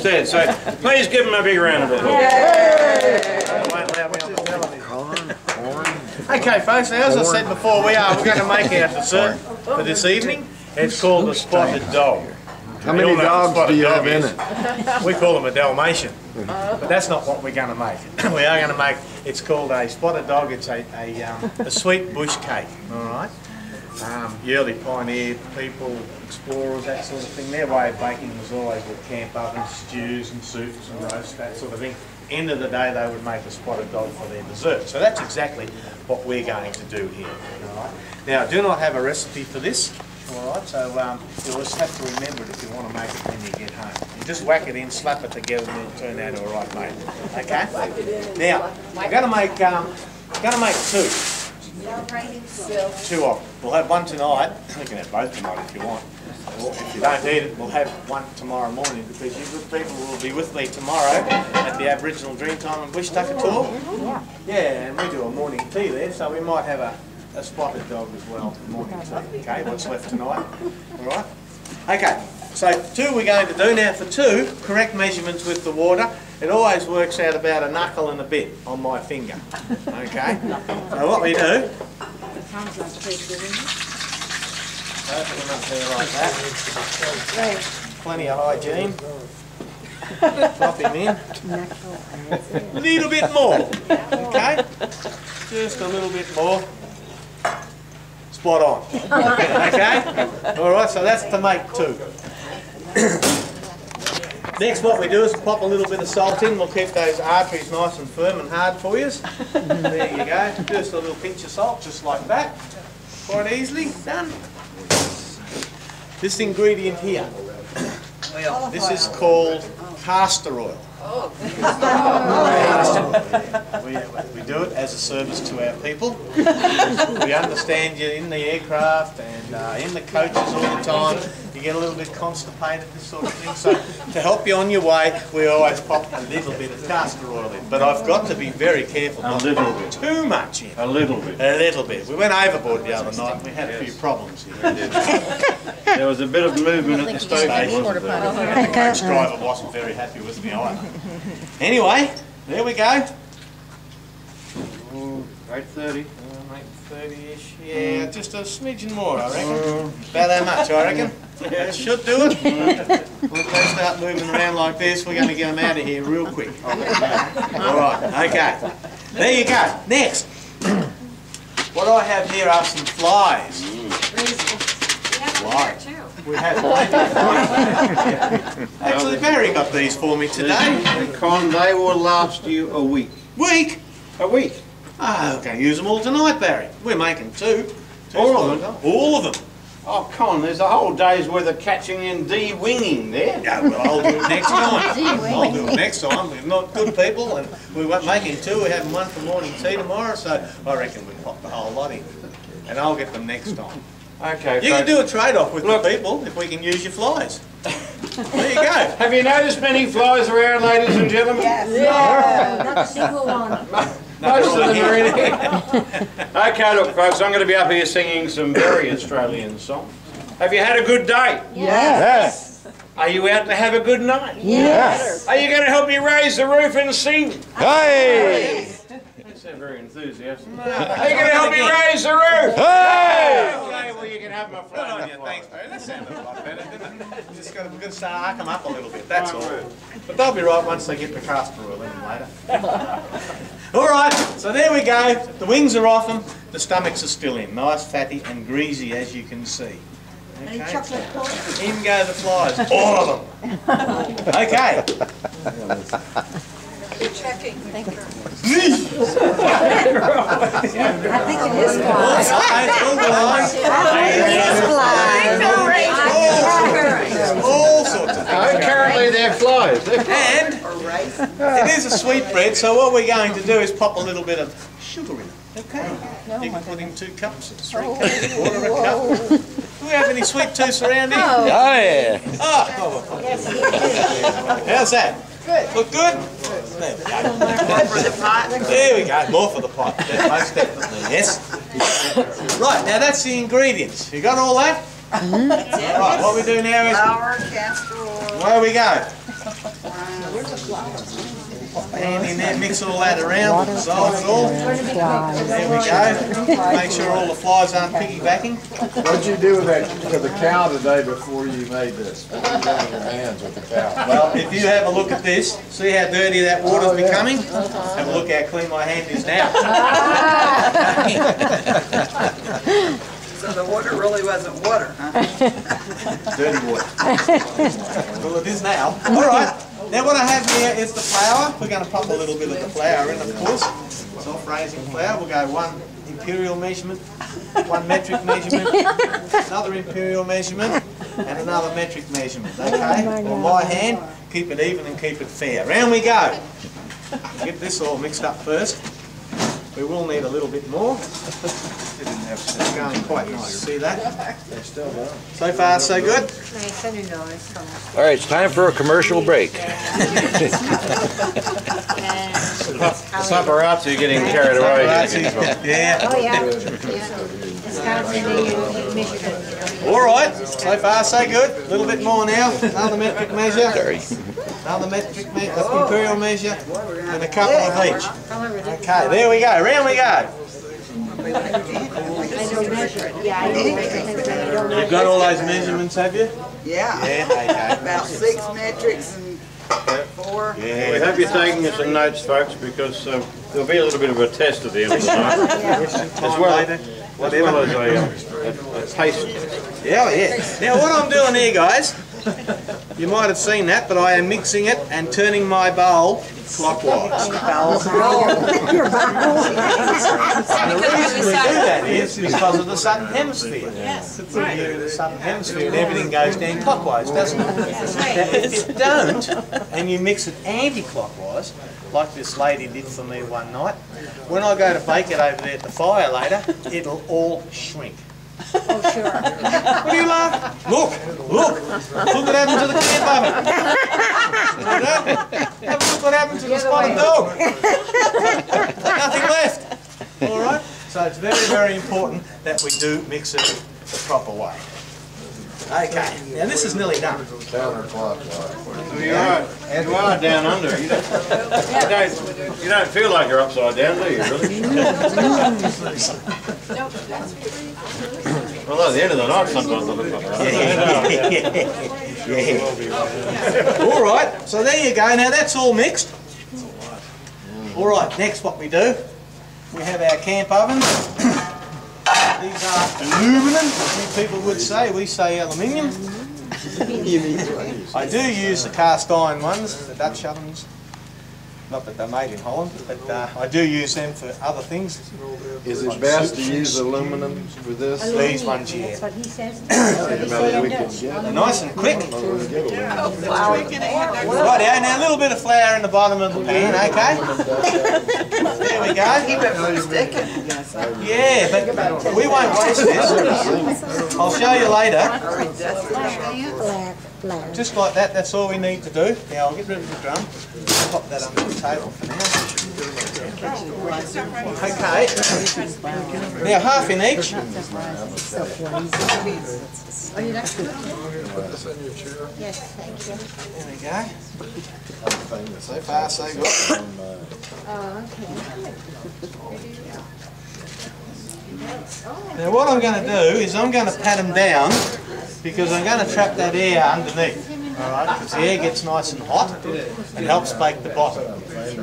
instead. So please give them a big round of applause. Okay, folks. Now, as I said before, we're going to make our dessert for this evening. It's called a spotted dog. How many dogs do you have in it? We call them a Dalmatian, but that's not what we're going to make. We are going to make, it's called a spotted dog. It's a sweet bush cake, all right? The early pioneer people, explorers, that sort of thing, their way of baking was always with camp ovens, stews and soups and roasts, that sort of thing. End of the day, they would make a spotted dog for their dessert. So that's exactly what we're going to do here, all right? Now, I do not have a recipe for this. Alright, so you'll just have to remember it if you want to make it when you get home. You just whack it in, slap it together, and it'll turn out all right, mate. Okay? Now, we're going to make two. Two of them. We'll have one tonight. You can have both tonight if you want. Or if you don't eat it, we'll have one tomorrow morning because you good people will be with me tomorrow at the Aboriginal Dreamtime in Bush Tucker Tour. Yeah, and we do a morning tea there, so we might have a spotted dog as well, morning tea, okay, what's left tonight, alright? Okay, so two we're going to do. Now for two, correct measurements with the water, it always works out about a knuckle and a bit on my finger, okay? So what we do, open them up there like that, plenty of hygiene, drop him in, a little bit more, okay? Just a little bit more. Spot on. Okay? Alright, so that's to make two. Next what we do is pop a little bit of salt in. We'll keep those arteries nice and firm and hard for you. There you go. Just a little pinch of salt, just like that. Quite easily done. This ingredient here, this is called castor oil. We do it as a service to our people. We understand you're in the aircraft and in the coaches all the time. You get a little bit constipated, this sort of thing. So to help you on your way, we always pop a little bit of castor oil in. But I've got to be very careful not to put too much in. A little bit. A little bit. We went overboard the other night and we had a few problems here. There was a bit of movement at the station, wasn't there? The coach driver wasn't very happy with me either. Anyway, there we go. 8:30. 8:30-ish. Yeah, just a smidgen more, I reckon. About how much, I reckon? Yeah, should do it. When they start moving around like this, we're going to get them out of here real quick. Alright, okay. There you go. Next. What I have here are some flies. Flies. We have plenty of flies. Actually, Barry got these for me today. Con, they will last you a week. Week? A week. Oh, we're going to use them all tonight, Barry. We're making two. All of them? All of them. Oh, Con, there's a whole day's worth of catching and de-winging there. Yeah, well, I'll do it next time. I'll do it next time. We're not good people, and we weren't making two. We're having one for morning tea tomorrow, so I reckon we'll pop the whole lot in. And I'll get them next time. Okay. You can do a trade-off with the people if we can use your flies. There you go. Have you noticed many flies around, ladies and gentlemen? Yes. Yeah. Not a single one. Most of them are in here. Okay, look, folks, I'm going to be up here singing some very Australian songs. Have you had a good day? Yes. Are you out to have a good night? Yes. Are you going to help me raise the roof and sing? Hey! You sound very enthusiastic. Are you going to help me raise the roof? Hey! Okay, well, you can have my Good on you, thanks, Barry. That sounded a lot better, didn't it? We're going to start arc them up a little bit, that's all. But they'll be right once they get the castor oil in later. Alright, so there we go. The wings are off them, the stomachs are still in. Nice, fatty and greasy, as you can see. Okay. Any chocolate corn? In go the flies, all of them. Okay. You're checking. Thank you. I think it is flies. All sorts of things. Currently they're flies. And it is a sweet bread, so what we're going to do is pop a little bit of sugar in it. Okay. You can put in 2 cups or 3 cups, a quarter of a cup. Do we have any sweet tooths around here? Oh yeah. Oh. How's that? Good. Look good? There we go. More for the pot? There we go, more for the pot. Most definitely, yes. Right, now that's the ingredients. You got all that? Right, what we do now is... Flour, castor oil. Where we go? Pop the hand in there, mix all that around, dissolve it all. There we go. Make sure all the flies aren't piggybacking. What did you do with the cow today before you made this? What did you do with your hands with the cow? Well, if you have a look at this, see how dirty that water's becoming? Have a look how clean my hand is now. So the water really wasn't water, huh? Dirty water. Well, it is now. All right. Now what I have here is the flour. We're going to pop a little bit of the flour in, of course. Self-raising flour. We'll go 1 imperial measurement, 1 metric measurement, another imperial measurement, and another metric measurement. Okay? Well, my hand, keep it even and keep it fair. Round we go. Get this all mixed up first. We will need a little bit more. It's going quite nice. See that? So far, so good. All right, it's time for a commercial break. Paparazzi getting carried away. Yeah. Oh, yeah. All right. So far, so good. A little bit more now. Another metric measure. Another metric measure, imperial measure, and a couple of each. Okay, there we go. Round we go. You've got all those measurements, have you? Yeah. Yeah, okay. About 6 metrics and 4. We hope you're taking some notes, folks, because there'll be a little bit of a test at the end of the night. As well as a taste. Yeah, yeah. Now what I'm doing here, guys, you might have seen that, but I am mixing it and turning my bowl clockwise. The reason we do that is because of the southern hemisphere. Yes, right. The southern hemisphere, and everything goes down clockwise, doesn't it? Now, if you don't, and you mix it anti-clockwise, like this lady did for me one night, when I go to bake it over there at the fire later, it'll all shrink. Oh, sure. What do you laugh? Look what happened to the camp oven. Have a look what happened to the spotted dog. Nothing left. All right? So it's very, very important that we do mix it the proper way. Okay, now this is nearly done. Counterclockwise. You are down under. You don't feel like you're upside down, do you, really? Well, at the end of the night, sometimes I look like that. All right, so there you go. Now that's all mixed. All right, next what we do, we have our camp ovens. These are aluminum, as people would say. We say aluminium. I do use the cast iron ones, the Dutch ovens. Not that they're made in Holland, but I do use them for other things. Is it best to use aluminum for this? These ones, yeah. That's what he says. They're nice and quick. Flour. Right, now a little bit of flour in the bottom of the pan, okay? There we go. Keep it from sticking. Yeah, but we won't waste this. I'll show you later. Just like that, that's all we need to do. Now I'll get rid of the drum. Pop that under the table for now. Okay. Now half in each. Yes, thank you. There we go. So far, so good. Oh, okay. Now what I'm going to do is I'm going to pat them down because I'm going to trap that air underneath. Alright, because the air gets nice and hot and helps bake the bottom.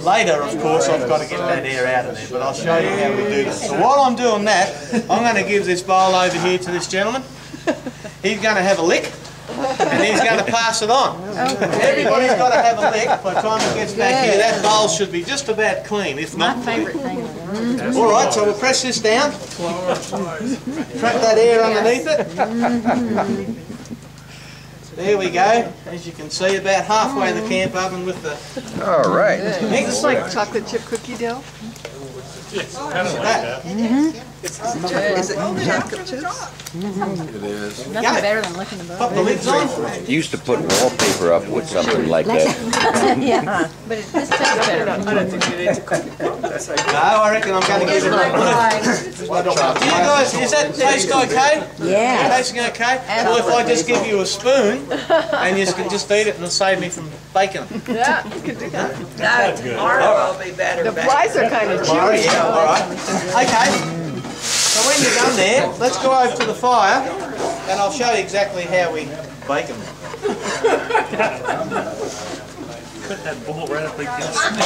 Later, of course, I've got to get that air out of there, but I'll show you how we do that. So while I'm doing that, I'm going to give this bowl over here to this gentleman. He's going to have a lick, and he's going to pass it on. Everybody's got to have a lick by the time he gets back here. That bowl should be just about clean, if not clean. Alright, so we'll press this down. Trap that air underneath it. There we go. As you can see, about halfway the camp oven with the All right. It's like chocolate chip cookie dough. that. Is it jack of chips? It is. Nothing better than licking the Pop bone. the lids on. Used to put wallpaper up with something like that. Yeah, but this tastes better. I don't think you need to cook it. No, I reckon I'm going to give it a... Do you guys, is that taste okay? Yeah. Tasting okay? Well, if I just give you a spoon and you can just eat it and it'll save me from baking them. Yeah, you can do that. No, tomorrow will be better. The flies are kind of Oh, yeah, all right. Okay. So when you're done there, let's go over to the fire and I'll show you exactly how we bake them. Put that ball right up against me.